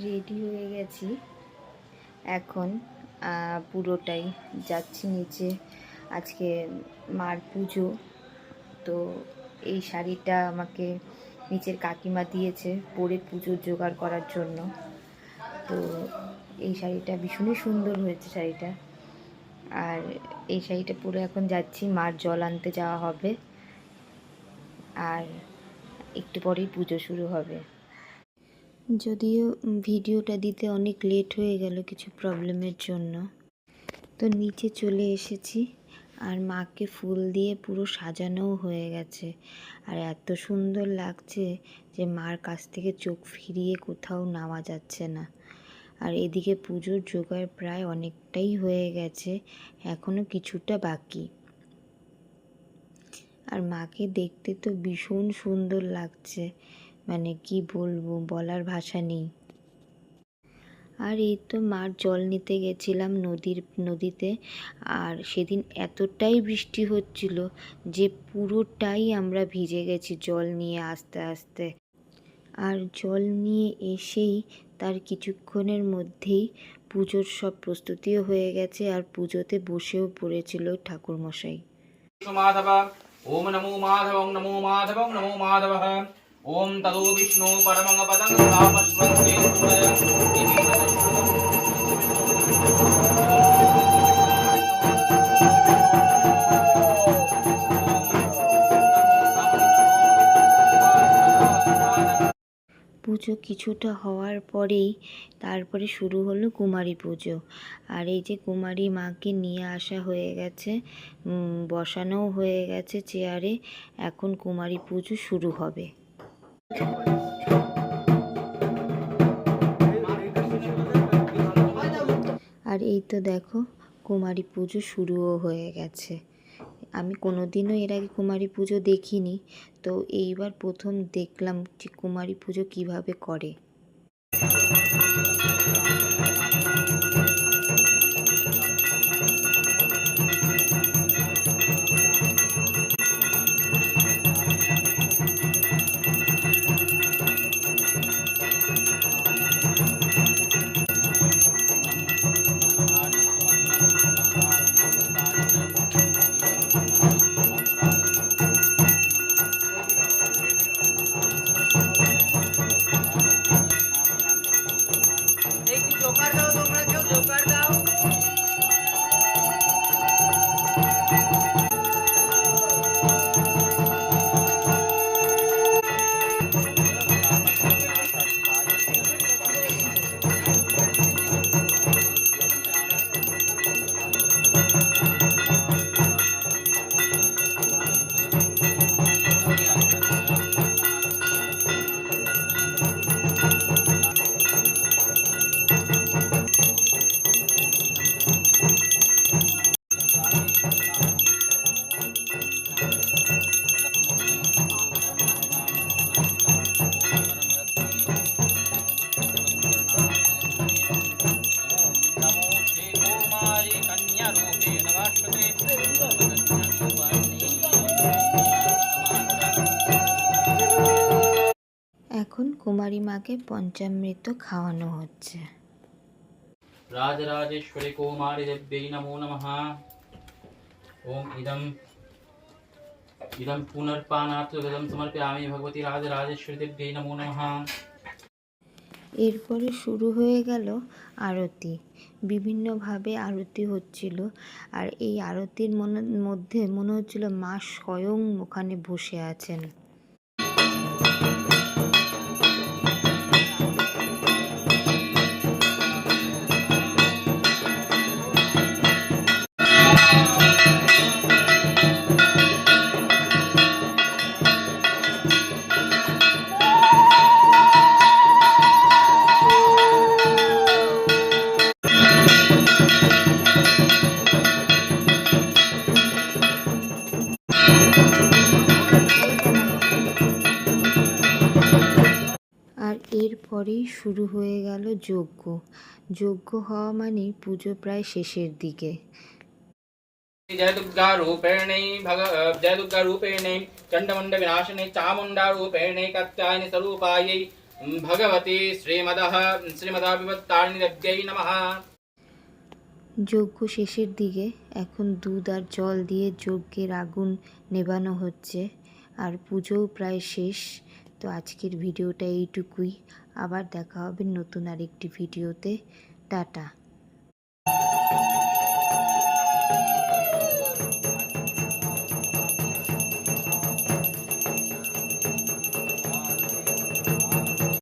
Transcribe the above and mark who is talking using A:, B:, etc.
A: Ready হয়ে গেছি এখন পুরোটাই যাচ্ছি নিচে। আজকে মার পুজো, তো এই শাড়িটা আমাকে নিচের কাকিমা দিয়েছে পরে পুজোর জোগাড় করার জন্য। তো এই শাড়িটা ভীষণই সুন্দর হয়েছে শাড়িটা। আর এই শাড়িটা পরে এখন যাচ্ছি, মার জল আনতে যাওয়া হবে, আর একটু পরেই পুজো শুরু হবে। যদিও ভিডিওটা দিতে অনেক লেট হয়ে গেল কিছু প্রবলেমের জন্য। তো নিচে চলে এসেছি, আর মাকে ফুল দিয়ে পুরো সাজানোও হয়ে গেছে। আর এত সুন্দর লাগছে যে মার কাছ থেকে চোখ ফিরিয়ে কোথাও নামা যাচ্ছে না। আর এদিকে পুজোর জোগাড় প্রায় অনেকটাই হয়ে গেছে, এখনও কিছুটা বাকি। আর মাকে দেখতে তো ভীষণ সুন্দর লাগছে, মানে কি বলবো, বলার ভাষা নেই। আর এই তো মার জল নিতে গেছিলাম নদীতে। আর সেদিন এতটাই বৃষ্টি হচ্ছিল যে পুরোটাই আমরা ভিজে গেছি জল নিয়ে আস্তে আস্তে। আর জল নিয়ে এসেই তার কিছুক্ষণের মধ্যেই পুজোর সব প্রস্তুতিও হয়ে গেছে, আর পুজোতে বসেও পড়েছিল ঠাকুরমশাই।
B: মাধব ওম নমো মাধব নমো মাধব নমো মাধব ওম তদো বিষ্ণু পরমং পদং তাপস্বন্তে
A: পুজো কিছুটা হওয়ার পরেই তারপরে শুরু হলো কুমারী পুজো। আর এই যে কুমারী মাকে নিয়ে আসা হয়ে গেছে, বসানোও হয়ে গেছে চেয়ারে। এখন কুমারী পুজো শুরু হবে। আর এই তো দেখো কুমারী পুজো শুরুও হয়ে গেছে। আমি কোনোদিনও এর আগে কুমারী পুজো দেখিনি, তো এইবার প্রথম দেখলাম যে কুমারী পুজো কিভাবে করে। এখন কুমারী মাকে পঞ্চামৃত খাওয়ানো হচ্ছে।
B: রাজরাজেশ্বরী কৌমারী দেব্যৈ নমো নমঃ ওম ইদম পুনর্পানার্থম সমর্পয়ামি ভগবতী রাজরাজেশ্বরী দেব্যৈ নমো নমঃ।
A: এরপরে শুরু হয়ে গেল আরতি। বিভিন্নভাবে আরতি হচ্ছিল, আর এই আরতির মধ্যে মনে হচ্ছিল মা স্বয়ং ওখানে বসে আছেন। আর এরপরেই শুরু হয়ে গেল যজ্ঞ। যজ্ঞ হওয়া মানেই পুজো প্রায় শেষের দিকে।
B: जय दुर्गा रूपेणे जय दुर्गा रूपेणे चंडमुंड विनाशिने चामुंडा रूपेणे कात्यायनी स्वरूपायै भगवती श्रीमदाभिवत्तारिण्यद्यै नमः।
A: যজ্ঞ শেষের দিকে এখন দুধ আর জল দিয়ে যজ্ঞের আগুন নেভানো হচ্ছে, আর পুজোও প্রায় শেষ। তো আজকের ভিডিওটা এইটুকুই, আবার দেখা হবে নতুন আরেকটি ভিডিওতে। টাটা।